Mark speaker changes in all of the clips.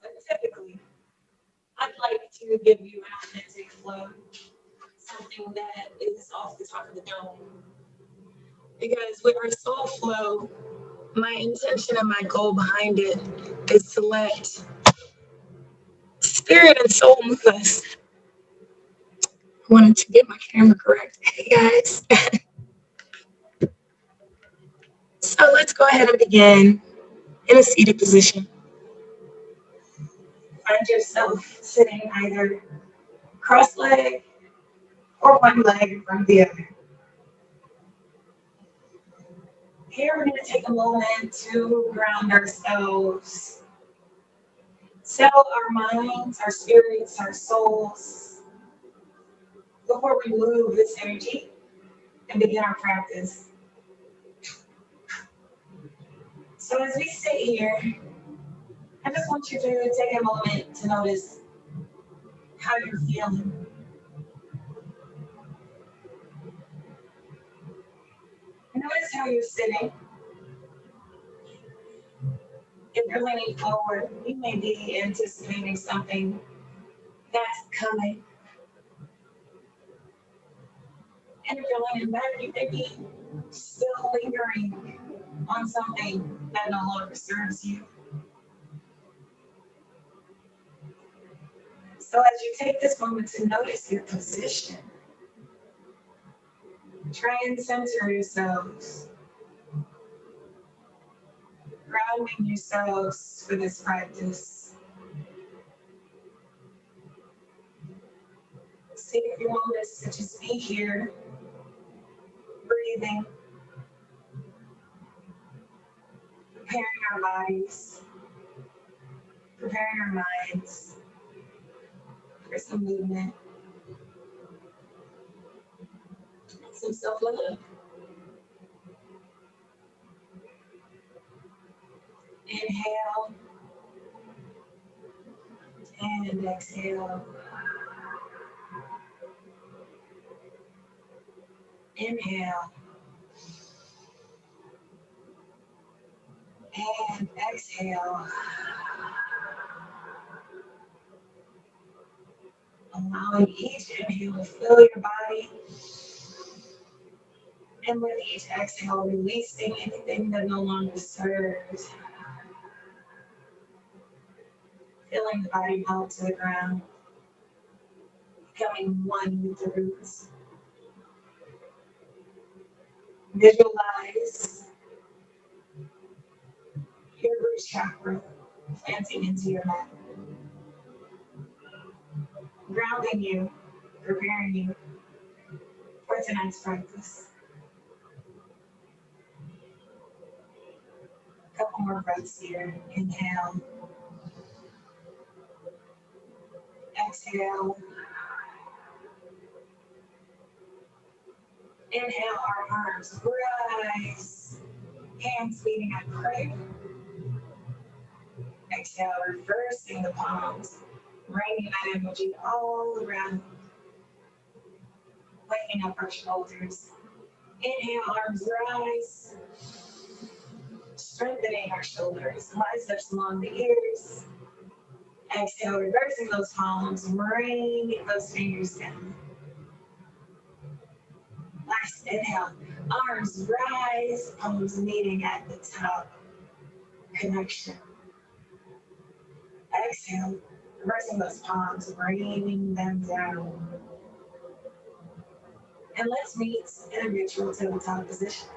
Speaker 1: But typically, I'd like to give you an authentic flow, something that is off the top of the dome. Because with our soul flow, my intention and my goal behind it is to let spirit and soul move us. I wanted to get my camera correct. Hey guys. So let's go ahead and begin in a seated position. Find yourself sitting either cross legged or one leg in front of the other. Here we're going to take a moment to ground ourselves, settle our minds, our spirits, our souls before we move this energy and begin our practice. So as we sit here, I just want you to take a moment to notice how you're feeling. Notice how you're sitting. If you're leaning forward, you may be anticipating something that's coming. And if you're leaning back, you may be still lingering on something that no longer serves you. So as you take this moment to notice your position, try and center yourselves, grounding yourselves for this practice. Take a few moments to just be here, breathing, preparing our bodies, preparing our minds for some movement, some self-love. Inhale and exhale. Inhale and exhale. Allowing each inhale to fill your body, and with each exhale, releasing anything that no longer serves. Feeling the body melt to the ground, becoming one with the roots. Visualize your root chakra planting into your mat, grounding you, preparing you for tonight's practice. A couple more breaths here. Inhale, exhale. Inhale, our arms rise, hands meeting at prayer. Exhale, reversing the palms, bringing that energy all around, waking up our shoulders. Inhale, arms rise, strengthening our shoulders, biceps along the ears. Exhale, reversing those palms, bringing those fingers down. Last inhale, arms rise, palms meeting at the top. Connection. Exhale, reversing those palms, bringing them down. And let's meet in a neutral tabletop position.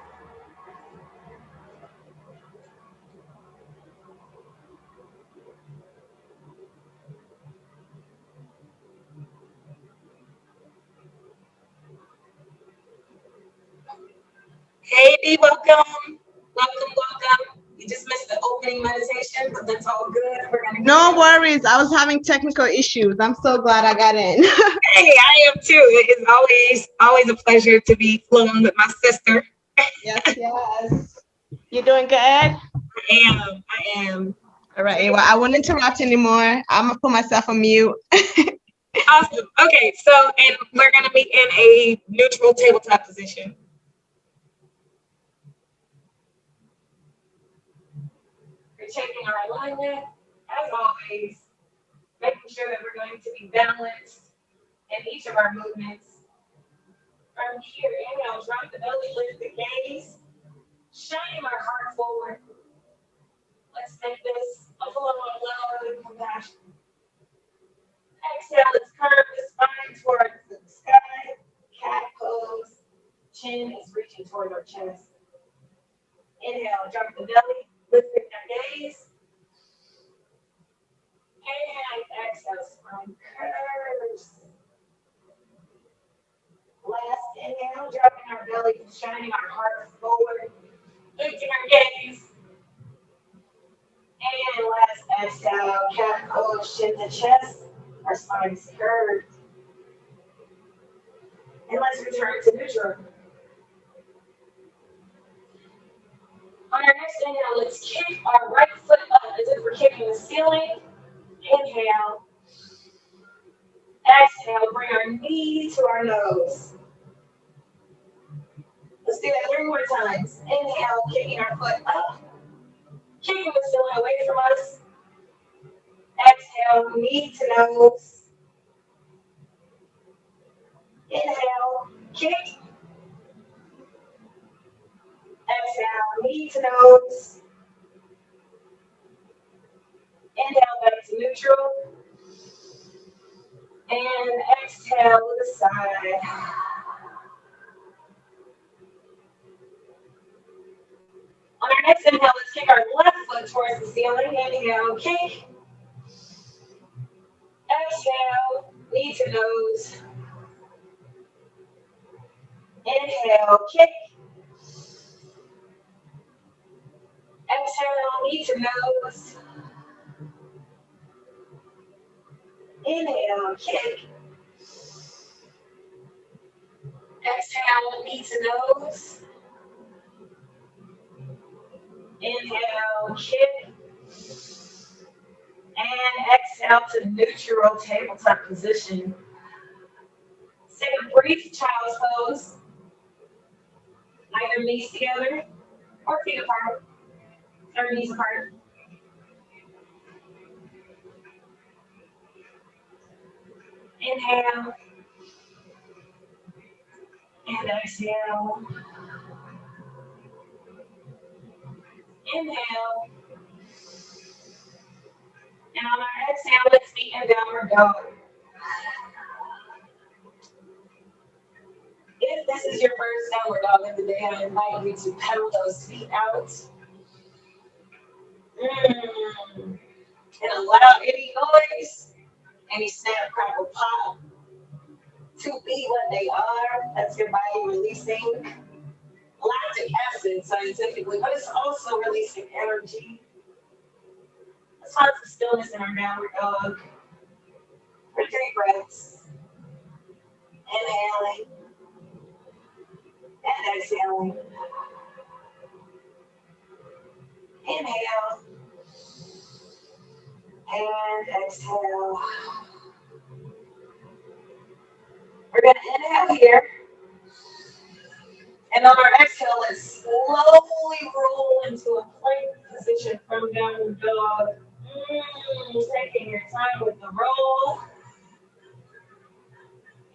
Speaker 1: Hey, B, welcome. Welcome. You just missed the opening meditation, but that's all good. We're gonna
Speaker 2: No worries. I was having technical issues. I'm so glad I got in.
Speaker 1: Hey, I am too. It is always a pleasure to be flowing with my sister.
Speaker 2: Yes. You doing good?
Speaker 1: I am.
Speaker 2: All right. Well, I won't interrupt anymore. I'm gonna put myself on mute.
Speaker 1: Awesome. Okay, so and we're gonna be in a neutral tabletop position. We're checking our alignment. As always, making sure that we're going to be balanced in each of our movements. From here, inhale, drop the belly, lift the gaze, shining our heart forward. Let's make this a flow of love and compassion. Exhale, let's curve the spine towards the sky. Cat pose. Chin is reaching towards our chest. Inhale, drop the belly, lifting our gaze. And exhale, spine curves. Last inhale, dropping our belly and shining our heart forward. Lifting our gaze. And last exhale, cat pose, chin to chest. Our spine is curved. And let's return to neutral. On our next inhale, let's kick our right foot up as if we're kicking the ceiling. Inhale. Exhale, bring our knee to our nose. Let's do that 3 more times. Inhale, kicking our foot up. Kicking the ceiling away from us. Exhale, knee to nose. Inhale, kick. Exhale, knee to nose. Inhale, back to neutral. And exhale to the side. On our next inhale, let's kick our left foot towards the ceiling. Inhale, kick. Exhale, knee to nose. Inhale, kick. Exhale, knee to nose. Inhale, kick. Exhale, knee to nose. Inhale, kick. And exhale to neutral tabletop position. Take a brief child's pose. Either knees together or feet apart. Or knees apart. Inhale. And exhale. Inhale. And on our exhale, let's meet in downward dog. If this is your first downward dog of the day, I invite you to pedal those feet out. And allow any noise, any snap, crackle, pop to be what they are. That's your body releasing lactic acid scientifically, but it's also releasing energy. Let's find some stillness in our downward dog. For 3 breaths. Inhaling and exhaling. Inhale and exhale. We're going to inhale here. And on our exhale, let's slowly roll into a plank position from downward dog. Taking your time with the roll.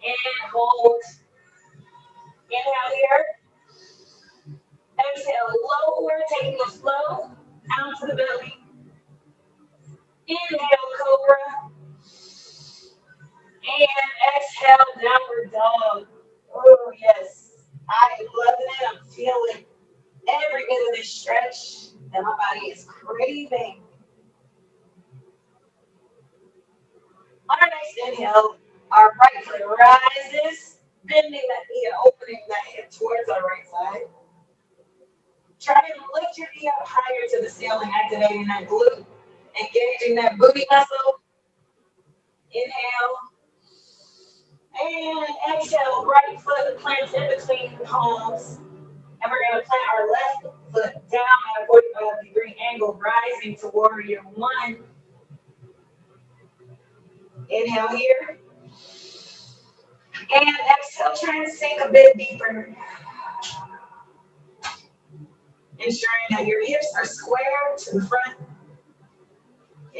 Speaker 1: And hold. Inhale here. Exhale, lower, taking the flow out to the belly. Inhale, cobra. And exhale, downward dog. Oh, yes. I am loving it. I'm feeling every bit of this stretch that my body is craving. On our next inhale, our right foot rises, bending that knee and opening that hip towards our right side. Try to lift your knee up higher to the ceiling, activating that glute, engaging that booty muscle. Inhale. And exhale, right foot plants in between the palms. And we're going to plant our left foot down at a 45-degree angle, rising to warrior 1. Inhale here. And exhale, try and sink a bit deeper. Ensuring that your hips are square to the front.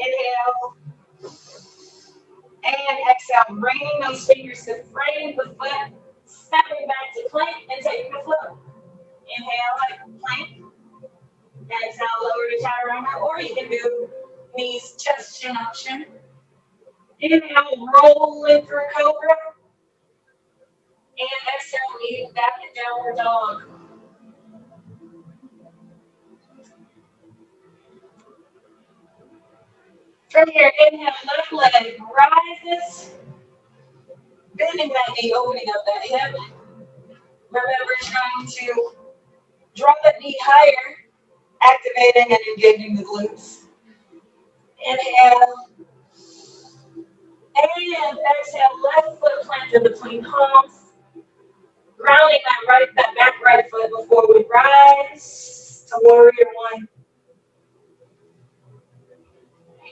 Speaker 1: Inhale and exhale, bringing those fingers to frame the foot, stepping back to plank and taking the float. Inhale, like plank. Exhale, lower to chaturanga, or you can do knees, chest, chin option. Inhale, roll in through cobra. And exhale, lean back in downward dog. From here, inhale, left leg rises, bending that knee, opening up that hip. Remember, trying to draw the knee higher, activating and engaging the glutes. Inhale, and exhale, left foot planted between palms, grounding that back right foot before we rise to warrior one.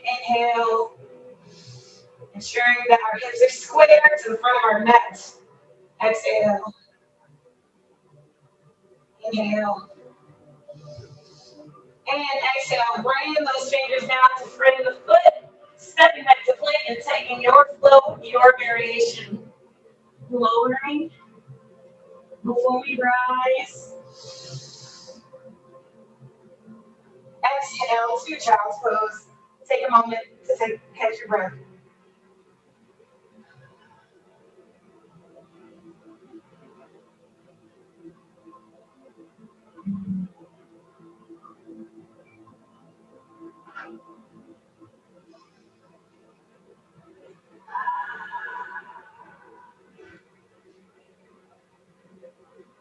Speaker 1: Inhale, ensuring that our hips are square to the front of our necks. Exhale. Inhale. And exhale. Bringing those fingers down to frame the foot. Stepping back to plank and taking your flow, your variation. Lowering before we rise. Exhale to child's pose. Take a moment to catch your breath.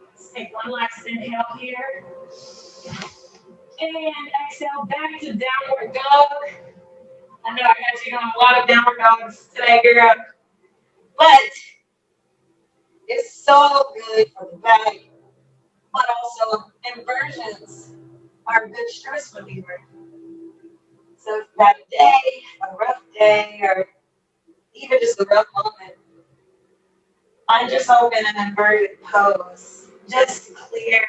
Speaker 1: Let's take one last inhale here. And exhale back to downward dog. I know I got you on a lot of downward dogs today, girl. But it's so good for the back. But also inversions are a good stress reliever. So if you've got a day, a rough day, or even just a rough moment, I'm just open an inverted pose. Just to clear.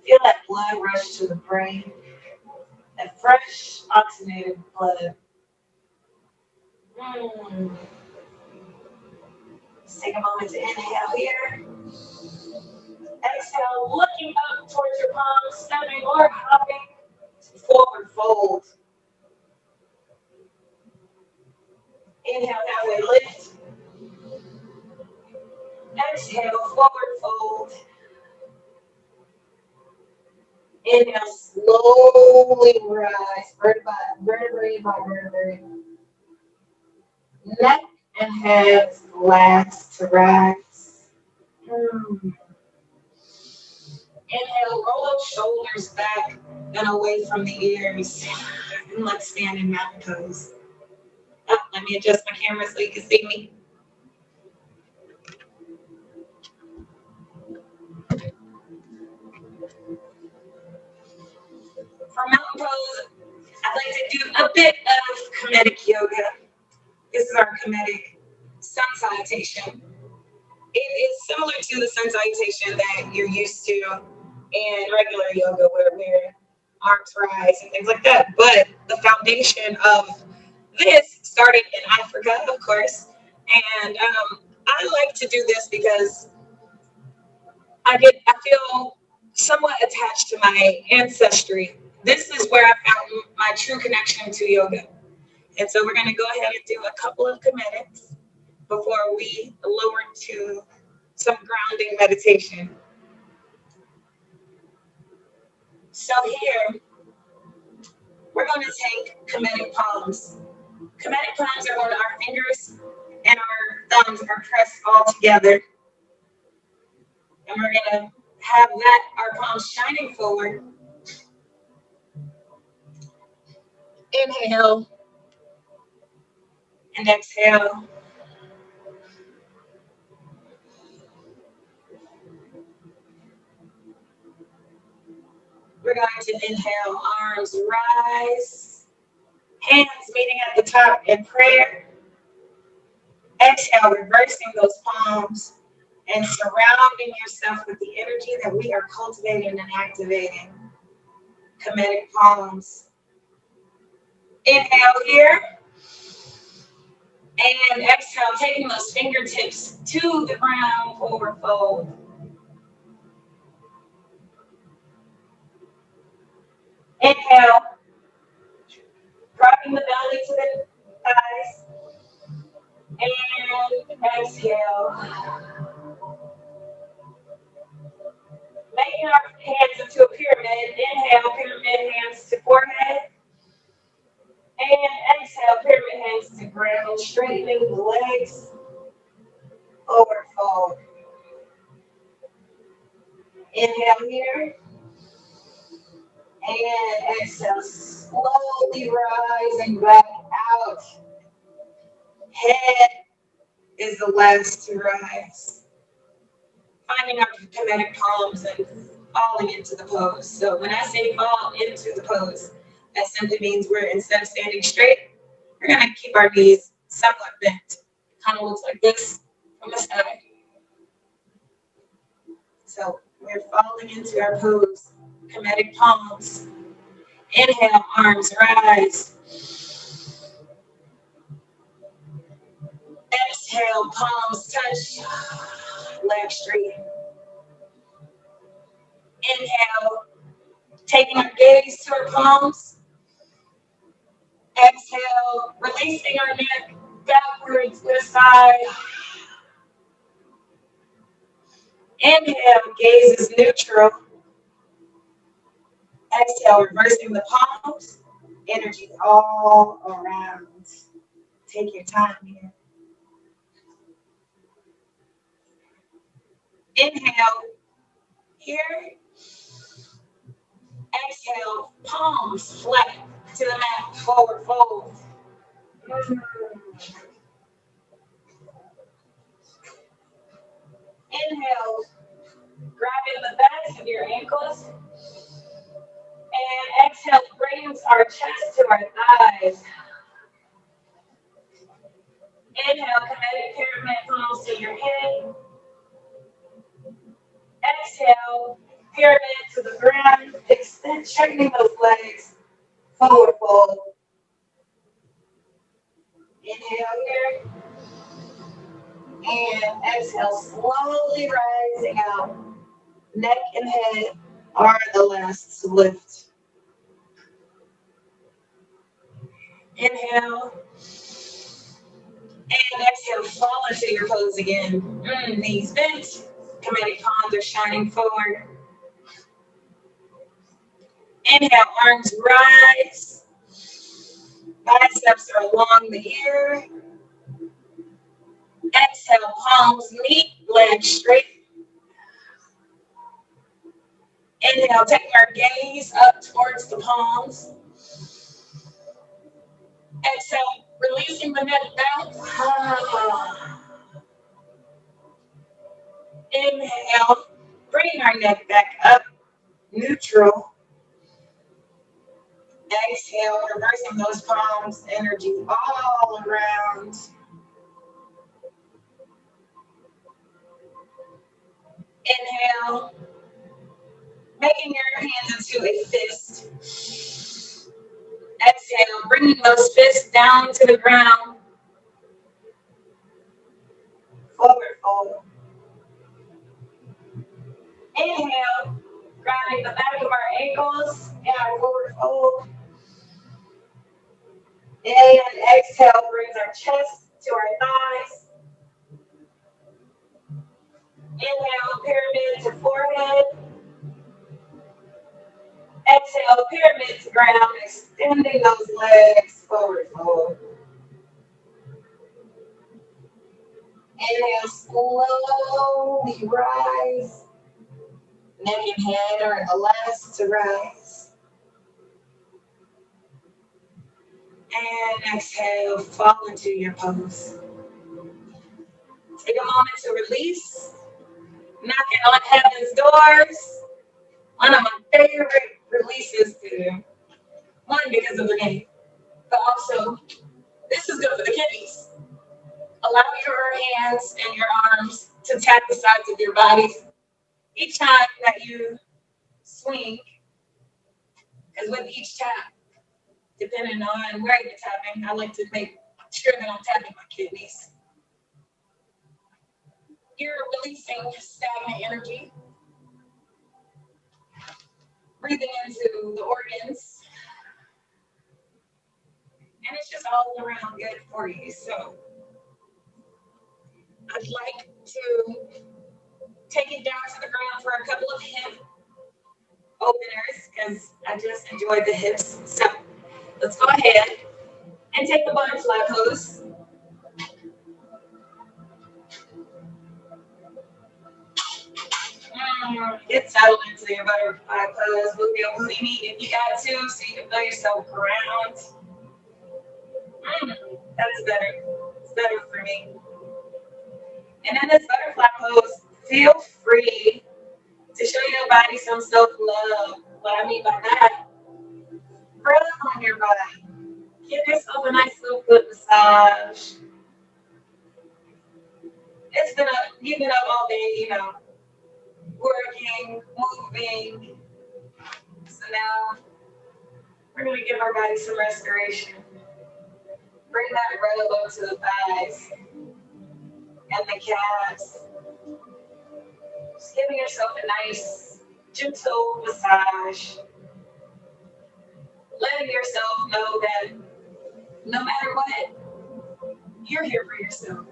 Speaker 1: Feel that blood rush to the brain. That fresh, oxygenated blood. Let's take a moment to inhale here. Exhale, looking up towards your palms, stepping or hopping to forward fold. Inhale, halfway lift. Exhale, forward fold. Inhale, slowly rise, vertebrae by vertebrae. Neck and head relax to rise. Inhale, roll those shoulders back and away from the ears. And let's stand in mountain pose. Oh, let me adjust my camera so you can see me. For mountain pose, I'd like to do a bit of comedic yoga. This is our comedic sun salutation. It is similar to the sun salutation that you're used to in regular yoga where arms rise and things like that. But the foundation of this started in Africa, of course. And I like to do this because I feel somewhat attached to my ancestry. This is where I found my true connection to yoga. And so we're going to go ahead and do a couple of comedics before we lower to some grounding meditation. So here, we're going to take comedic palms. Comedic palms are when our fingers and our thumbs are pressed all together. And we're going to have our palms shining forward. Inhale and exhale. We're going to inhale, arms rise, hands meeting at the top in prayer. Exhale, reversing those palms and surrounding yourself with the energy that we are cultivating and activating. Comedic palms. Inhale here. And exhale, taking those fingertips to the ground, forward fold. Inhale, dropping the belly to the thighs. And exhale. Making our hands into a pyramid. Inhale, pyramid hands to forehead. And exhale, pyramid hands to ground. Straightening the legs. Forward fold. Inhale here. And exhale, slowly rising back out. Head is the last to rise. Finding our kinetic palms and falling into the pose. So when I say fall into the pose, that simply means we're, instead of standing straight, we're going to keep our knees somewhat bent. Kind of looks like this from the side. So we're falling into our pose. Kinetic palms. Inhale, arms rise. Exhale, palms touch. Legs straight. Inhale, taking our gaze to our palms. Exhale, releasing our neck backwards to the side. Inhale, gaze is neutral. Exhale, reversing the palms. Energy all around. Take your time here. Inhale here. Exhale, palms flat to the mat, forward fold. Inhale, grabbing the backs of your ankles. And exhale, brings our chest to our thighs. Inhale, kinetic pyramid palms to your head. Exhale, pyramid to the ground. Extend, straightening those legs. Forward fold. Inhale here. And exhale, slowly rising out. Neck and head are the last to lift. Inhale. And exhale, fall into your pose again. Knees bent. Kinetic palms are shining forward. Inhale, arms rise. Biceps are along the ear. Exhale, palms meet, legs straight. Inhale, taking our gaze up towards the palms. Exhale, releasing the neck back. Inhale, bringing our neck back up, neutral. Exhale, reversing those palms, energy all around. Inhale, making your hands into a fist. Exhale, bringing those fists down to the ground. Forward fold. Inhale, grabbing the back of our ankles and our forward fold. And exhale, brings our chest to our thighs. Inhale, pyramid to forehead. Exhale, pyramid to ground, extending those legs, forward fold. Inhale, slowly rise. Neck and head are the last to rise. And exhale, fall into your pose. Take a moment to release. Knocking on heaven's doors. One of my favorite releases to do. One, because of the name, but also, this is good for the kidneys. Allow your hands and your arms to tap the sides of your body. Each time that you swing, because with each tap, depending on where you're tapping. I like to make sure that I'm tapping my kidneys. You're releasing stagnant energy, breathing into the organs, and it's just all around good for you. So I'd like to take it down to the ground for a couple of hip openers because I just enjoyed the hips. So let's go ahead and take the butterfly pose. Get settled into your butterfly pose. Move your booty meat if you got to so you can feel yourself ground. That's better. It's better for me. And in this butterfly pose, feel free to show your body some self-love. What I mean by that, rub on your body. Give yourself a nice little foot massage. You've been up all day, working, moving. So now we're gonna give our body some restoration. Bring that rub up to the thighs and the calves. Just giving yourself a nice, gentle massage. Letting yourself know that no matter what, you're here for yourself.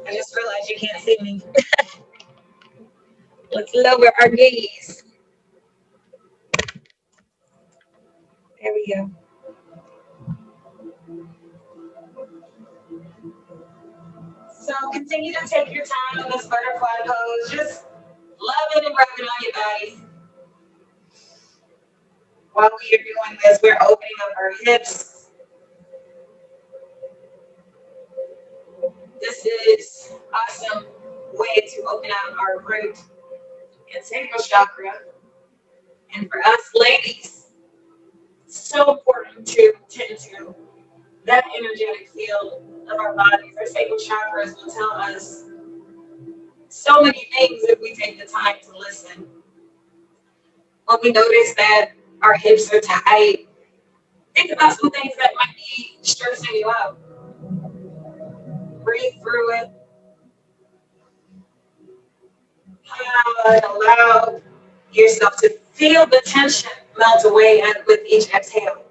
Speaker 1: I just realized you can't see me. Let's lower our gaze. There we go. So continue to take your time in this butterfly pose. Just loving and rubbing on your body. While we are doing this, we're opening up our hips. This is an awesome way to open up our root and sacral chakra. And for us ladies, it's so important to tend to that energetic field of our bodies. Our sacral chakras will tell us so many things if we take the time to listen. When we notice that our hips are tight, think about some things that might be stressing you out. Breathe through it. And allow yourself to feel the tension melt away with each exhale.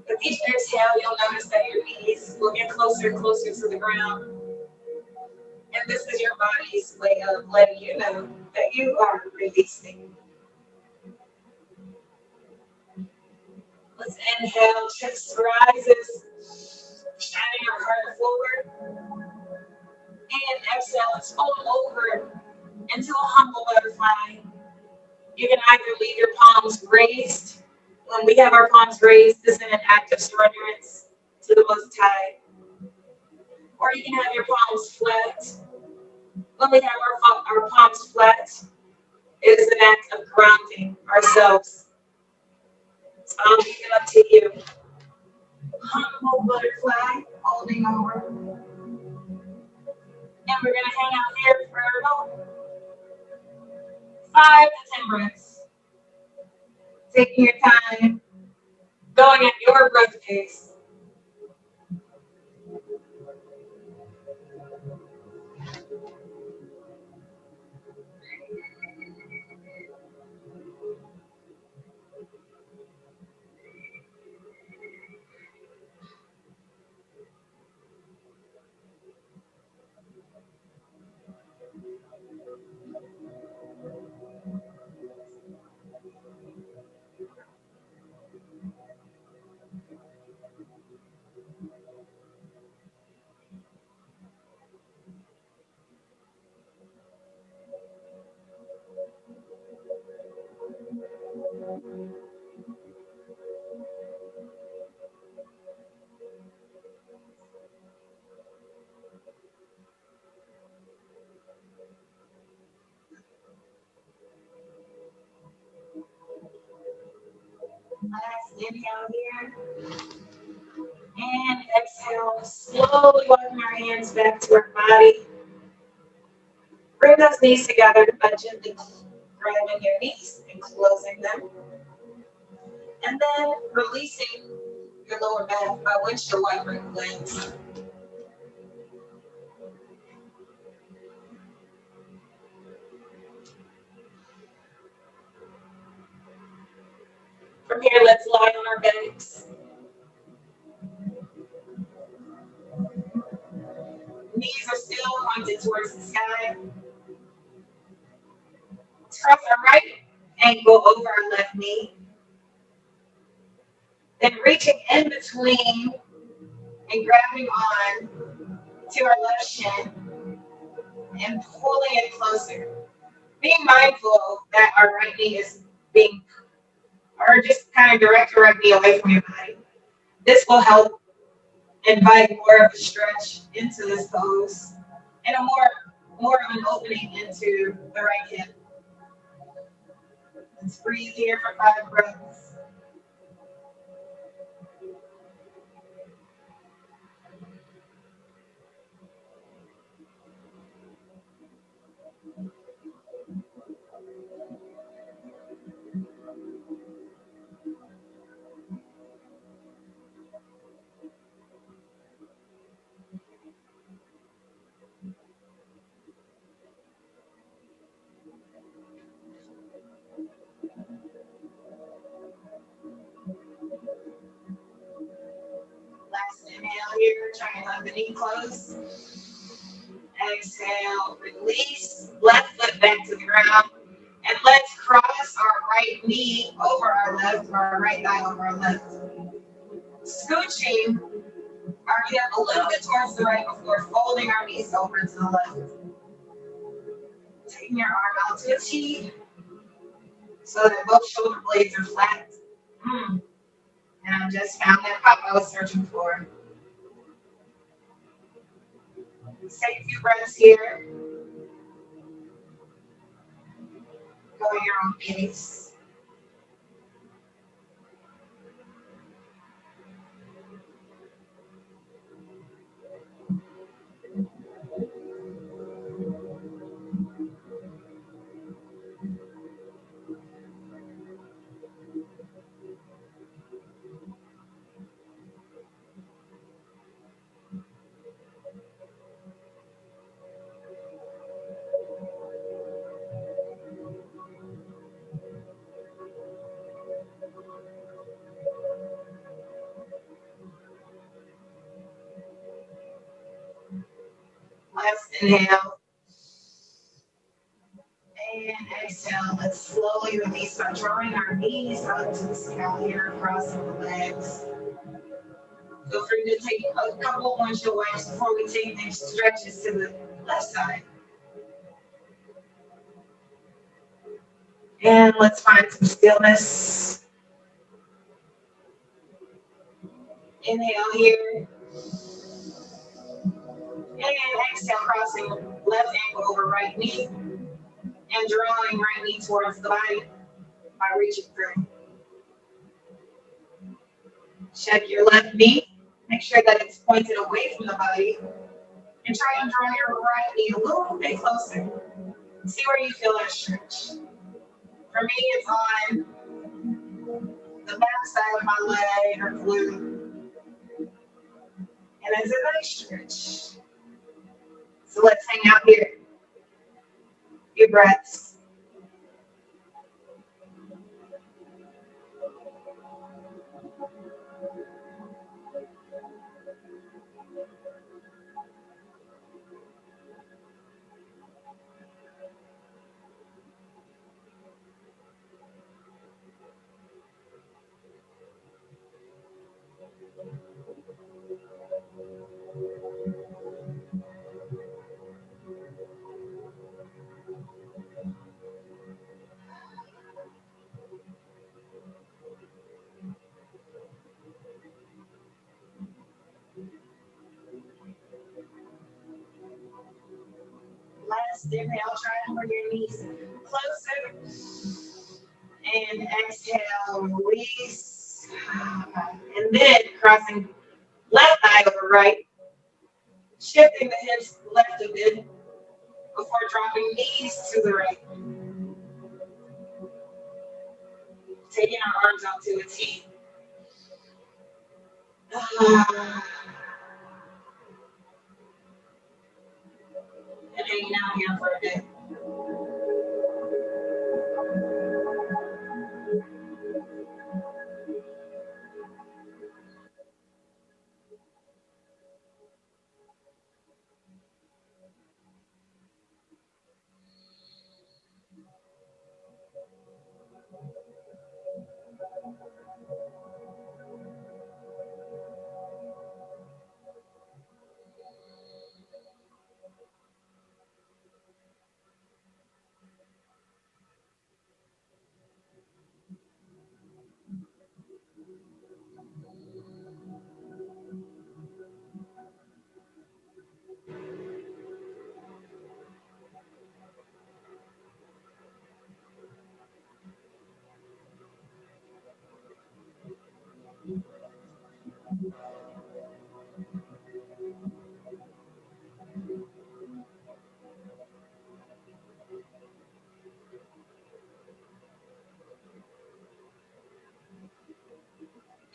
Speaker 1: With each exhale, you'll notice that your knees will get closer and closer to the ground. And this is your body's way of letting you know that you are releasing. Let's inhale, chest rises, shining your heart forward. And exhale, let's fold over into a humble butterfly. You can either leave your palms raised. When we have our palms raised, this is an act of surrenderance to the Most High. Or you can have your palms flat. When we have our palms flat, it is an act of grounding ourselves. So I'll leave it up to you. Humble butterfly, holding over. And we're going to hang out here for about 5 to 10 breaths. Taking your time, going at your breath pace. Last inhale here. And exhale, slowly walking our hands back to our body. Bring those knees together by gently grabbing your knees and closing them. And then releasing your lower back by windshield wiper legs. From here, let's lie on our backs. Knees are still pointed towards the sky. Cross our right ankle over our left knee. Then reaching in between and grabbing on to our left shin and pulling it closer. Being mindful that our right knee is being, or just kind of direct your right knee away from your body. This will help invite more of a stretch into this pose and a more of an opening into the right hip. Let's breathe here for 5 breaths. Last inhale here, try and let the knee close. Exhale, release, left foot back to the ground. And let's cross our right knee over our left, or our right thigh over our left. Scooching our hip a little bit towards the right before folding our knees over to the left. Taking your arm out to a T so that both shoulder blades are flat. And I just found that pop I was searching for. Take a few breaths here. Go at your own pace. Last inhale. And exhale. Let's slowly release. Start drawing our knees up to the sky here, crossing the legs. Feel free to take a couple windshield wipes before we take these stretches to the left side. And let's find some stillness. Inhale here. And exhale, crossing left ankle over right knee. And drawing right knee towards the body by reaching through. Check your left knee. Make sure that it's pointed away from the body. And try and draw your right knee a little bit closer. See where you feel that stretch. For me, it's on the back side of my leg or glute. And it's a nice stretch. So let's hang out here. Few breaths. Last inhale, try and bring your knees closer. And exhale, release. And then crossing left thigh over right. Shifting the hips left a bit before dropping knees to the right. Taking our arms out to a T. And hanging out here for a bit.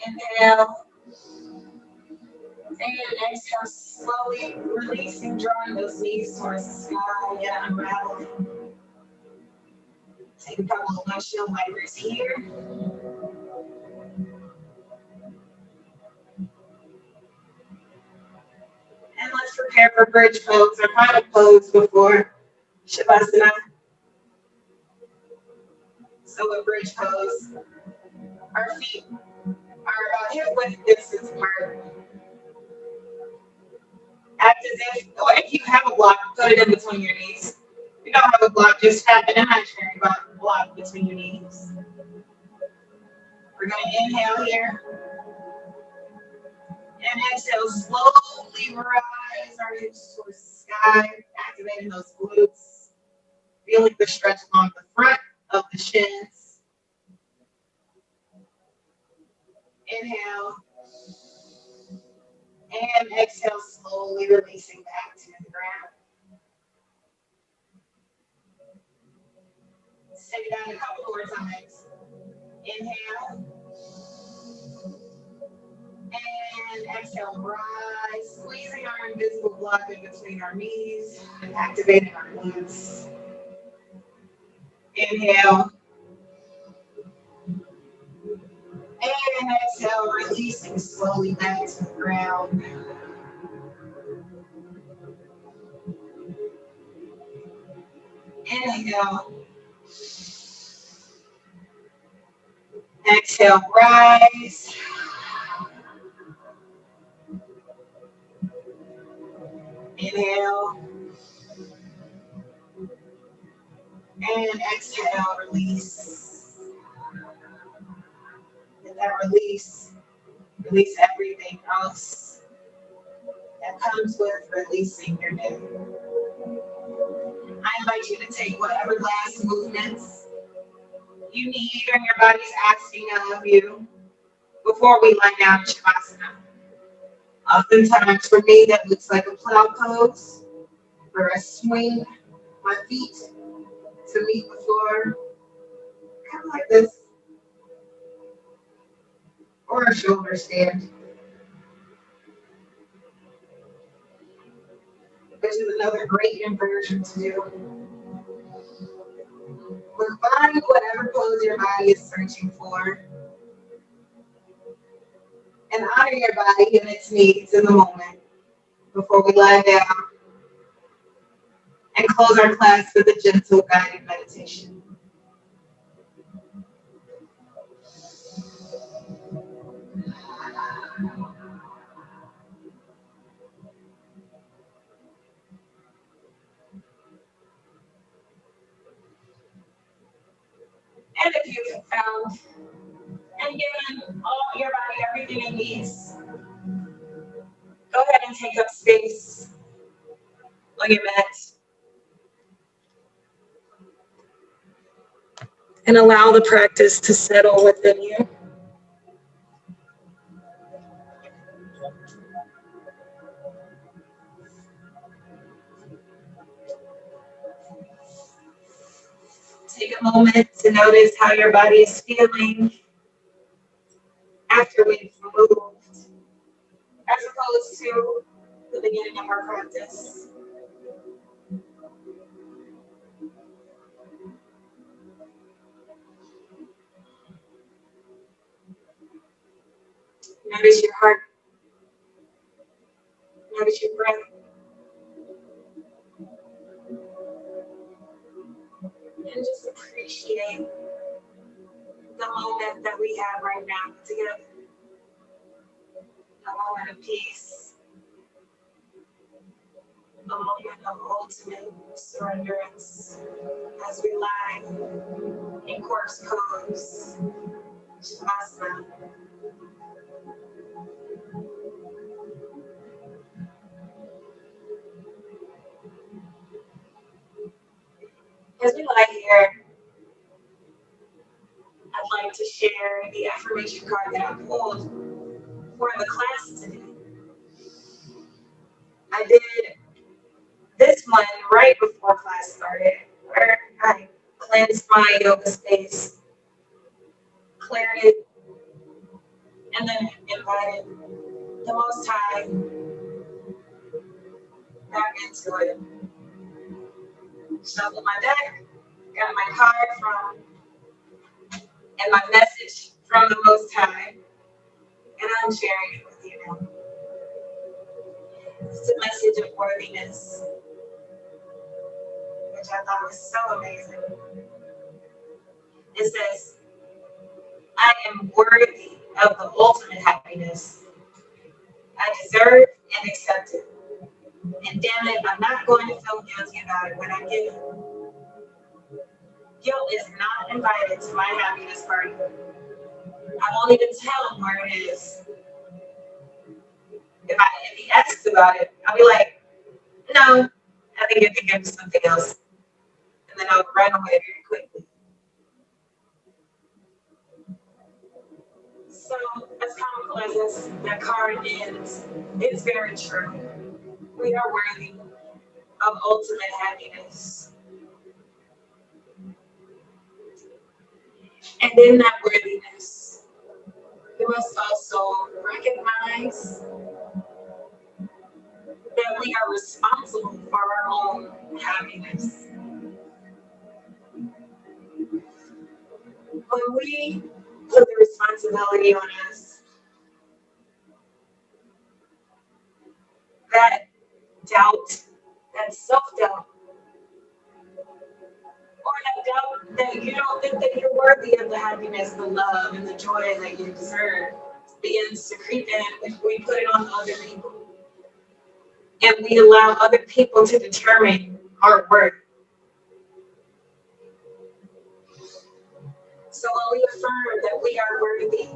Speaker 1: Inhale. And exhale, slowly releasing, drawing those knees towards the sky and unraveling. Take a couple of windshield wipers here. And let's prepare for bridge pose, our final pose before Shavasana. So a bridge pose. Our feet are about hip width distance apart. Act as if, or if you have a block, put it in between your knees. If you don't have a block, just have an imaginary block between your knees. We're going to inhale here. And exhale, slowly rise our hips towards the sky, activating those glutes. Feeling the stretch along the front of the shins. Inhale. And exhale, slowly releasing back to the ground. Let's take it down a couple more times. Inhale. And exhale, rise. Squeezing our invisible block in between our knees. And activating our glutes. Inhale. And exhale, releasing slowly back to the ground. Inhale. Exhale, rise. Inhale. And exhale, release. And that release everything else that comes with releasing your day. I invite you to take whatever last movements you need or your body's asking of you before we lie down in Shavasana. Oftentimes for me that looks like a plow pose where I swing my feet to meet the floor, kind of like this, or a shoulder stand, which is another great inversion to do. But find whatever pose your body is searching for and honor your body and its needs in the moment before we lie down and close our class with a gentle guided meditation. And if you've found and given all your body everything it needs, go ahead and take up space on your mat and allow the practice to settle within you. Take a moment to notice how your body is feeling after we've moved, as opposed to the beginning of our practice. Notice your heart, notice your breath, and just appreciate the moment that we have right now together. A moment of peace, a moment of ultimate surrenderance as we lie in corpse pose, shavasana. As we lie here, I'd like to share the affirmation card that I pulled for the class today. I did this one right before class started, where I cleansed my yoga space, cleared it, and then invited the Most High back into it. Shuffled my deck, got my card from, and my message from the Most High, and I'm sharing it with you now. It's a message of worthiness, which I thought was so amazing. It says, I am worthy of the ultimate happiness. I deserve and accept it. And damn it, I'm not going to feel guilty about it when I get it. Guilt is not invited to my happiness party. I won't even tell him where it is. If he asks about it, I'll be like, no, I think you're thinking of something else. And then I'll run away very quickly. So, as comical as that card is, it's very true. We are worthy of ultimate happiness. And in that worthiness, we must also recognize that we are responsible for our own happiness. When we put the responsibility on us, that doubt, that self-doubt, or that doubt that you don't think that you're worthy of the happiness, the love, and the joy that you deserve begins to creep in if we put it on other people. And we allow other people to determine our worth. So when we affirm that we are worthy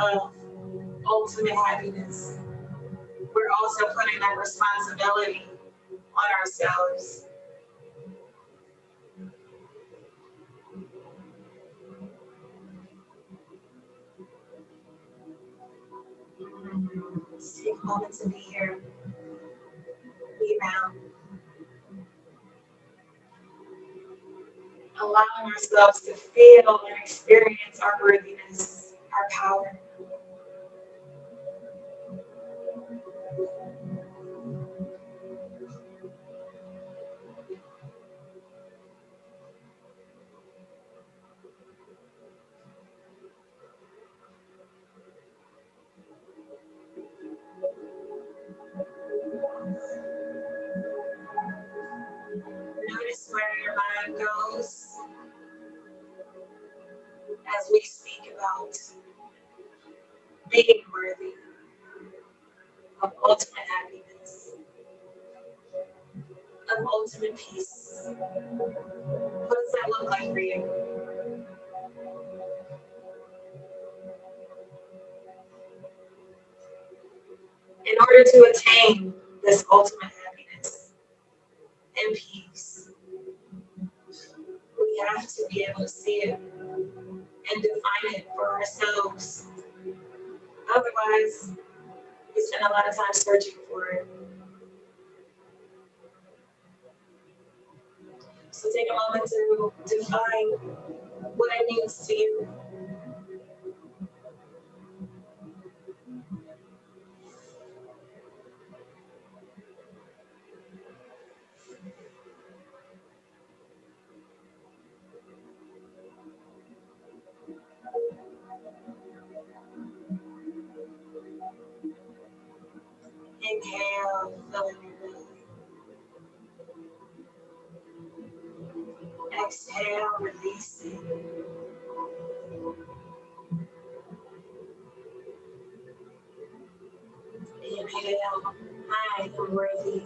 Speaker 1: of ultimate happiness, we're also putting that responsibility on ourselves. Let's take a moment to be here, be around, allowing ourselves to feel and experience our worthiness, our power. Notice where your mind goes as we speak about being worthy of ultimate happiness, of ultimate peace. What does that look like for you? In order to attain this ultimate happiness and peace, we have to be able to see it and define it for ourselves. Otherwise, we spend a lot of time searching for it. So take a moment to define what it means to you. Inhale, filling your belly. Exhale, releasing. Inhale, I am worthy.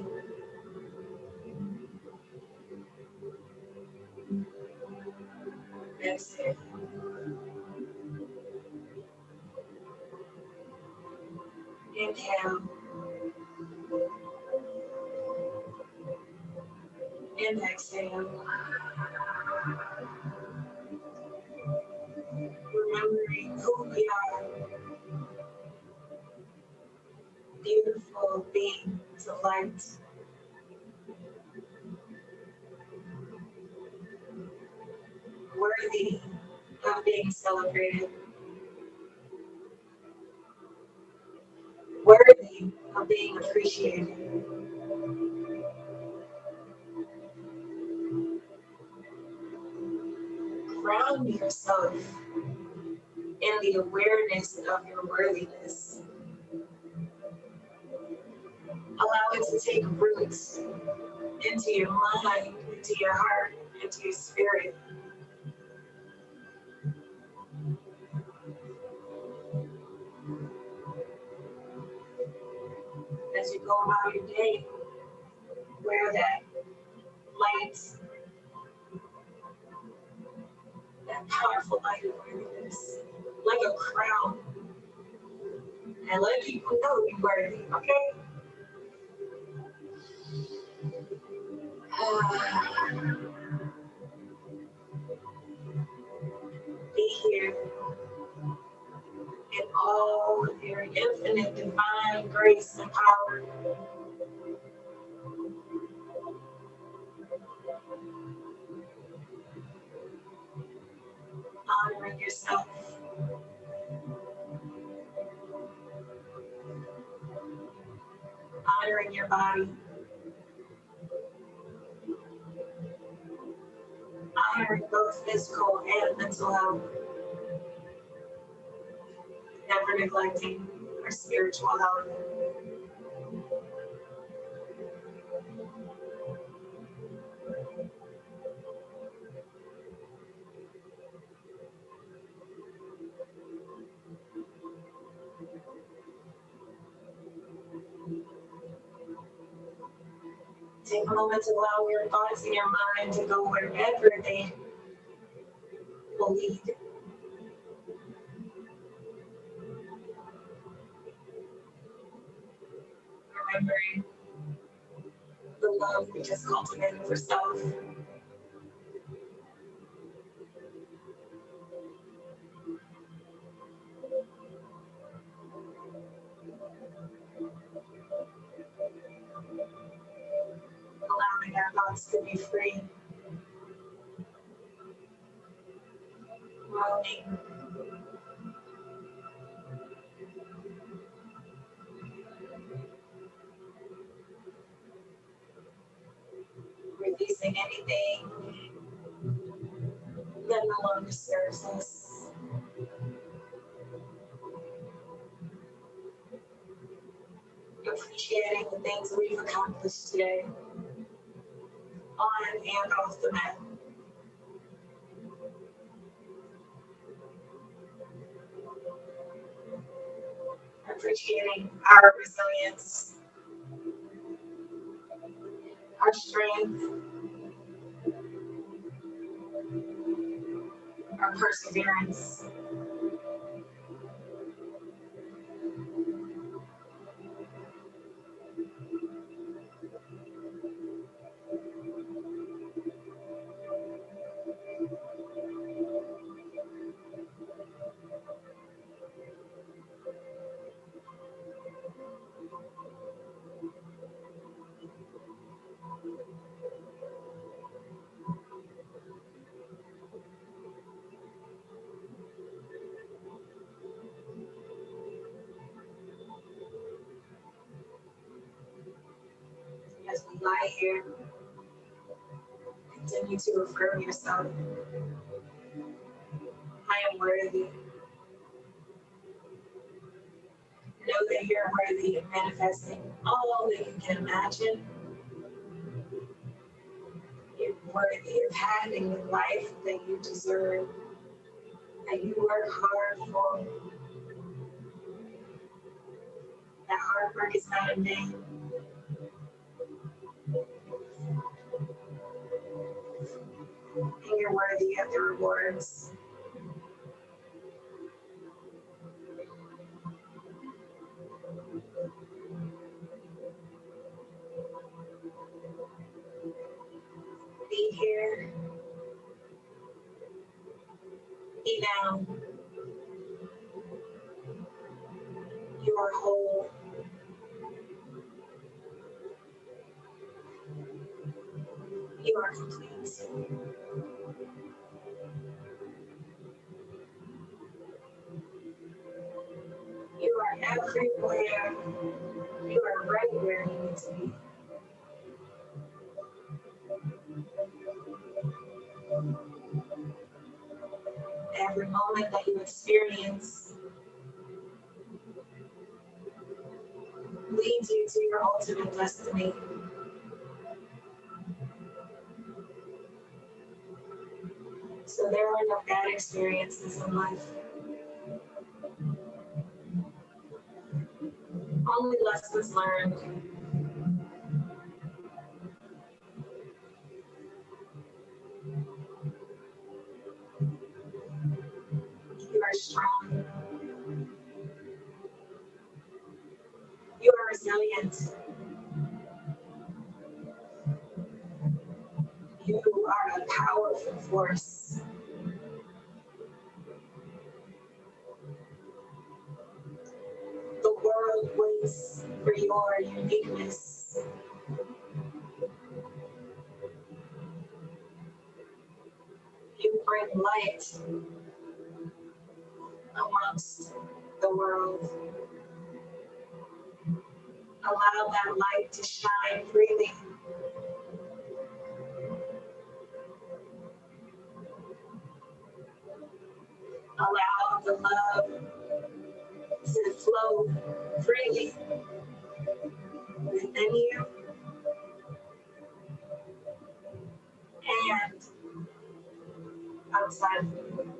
Speaker 1: Exhale. Inhale and exhale. Remembering who we are, beautiful beings of light, worthy of being celebrated, worthy of being appreciated. Ground yourself in the awareness of your worthiness. Allow it to take roots into your mind, into your heart, into your spirit. As you go about your day, wear that light, that powerful light of worthiness, like a crown, and let people know you're worthy, okay? Be here in all of your infinite divine grace and power, honoring yourself, honoring your body, honoring both physical and mental health, never neglecting our spiritual health. Take a moment to allow your thoughts in your mind to go wherever they will lead. Remembering the love we just cultivated for self, allowing our thoughts to be free, roaming, releasing anything that no longer serves us, appreciating the things we've accomplished today, on and off the mat. Appreciating our resilience, our strength, our perseverance. as we lie here, continue to affirm yourself. I am worthy. Know that you're worthy of manifesting all that you can imagine. You're worthy of having the life that you deserve, that you work hard for. That hard work is not in vain. And you're worthy of the rewards. Be here. Be now. You are whole. You are complete. You are everywhere. You are right where you need to be. Every moment that you experience leads you to your ultimate destiny. So there are no bad experiences in life. Only lessons learned. You are strong. You are resilient. You are a powerful force. The world waits for your uniqueness. You bring light amongst the world. Allow that light to shine freely. Allow the love to flow freely within you and outside of you.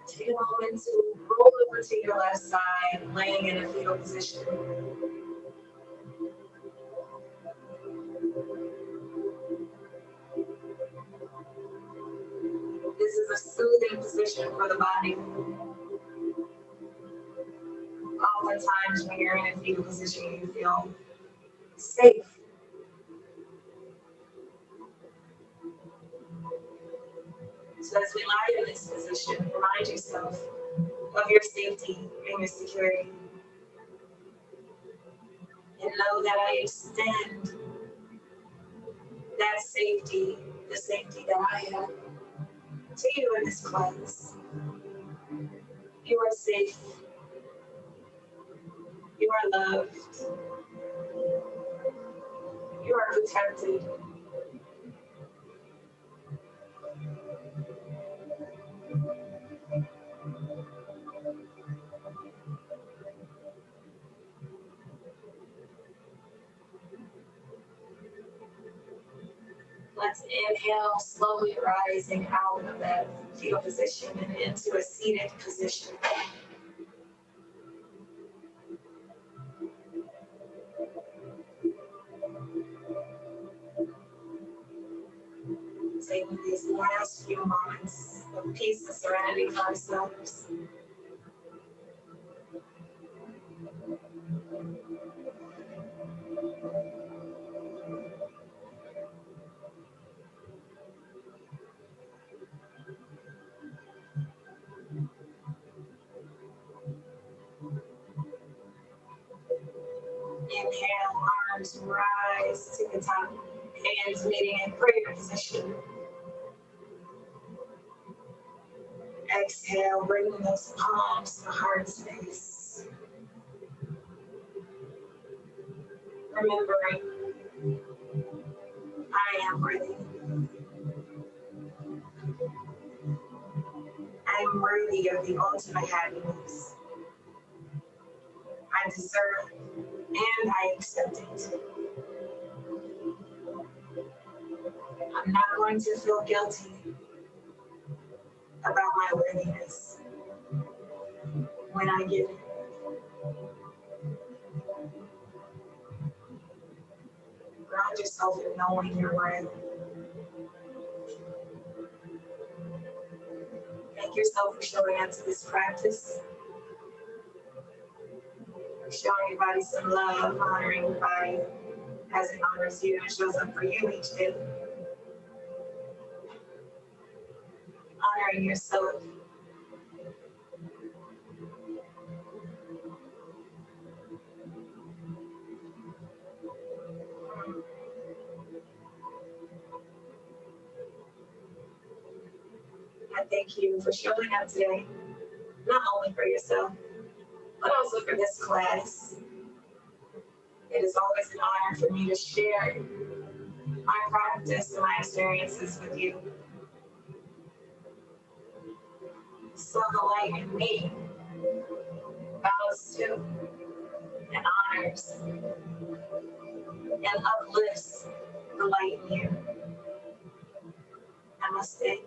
Speaker 1: Take a moment to roll over to your left side, laying in a fetal position. This is a soothing position for the body. Oftentimes, when you're in a fetal position, you feel safe. So, as we lie in this position, remind yourself of your safety and your security. And know that I extend that safety, the safety that I have, to you in this class. You are safe. You are loved. You are protected. Let's inhale, slowly rising out of that fetal position and into a seated position. Taking these last few moments of peace and serenity for ourselves. Inhale, arms rise to the top, hands meeting in prayer position. Exhale, bringing those palms to heart space. Remembering, I am worthy. I am worthy of the ultimate happiness. I deserve and I accept it. I'm not going to feel guilty about my worthiness when I get it. Ground yourself in knowing your worth. Thank yourself for showing up to this practice, for showing your body some love, honoring your body as it honors you and shows up for you each day. Honoring yourself. I thank you for showing up today, not only for yourself, but also for this class. It is always an honor for me to share my practice and my experiences with you. So the light in me bows to and honors and uplifts the light in you. Namaste.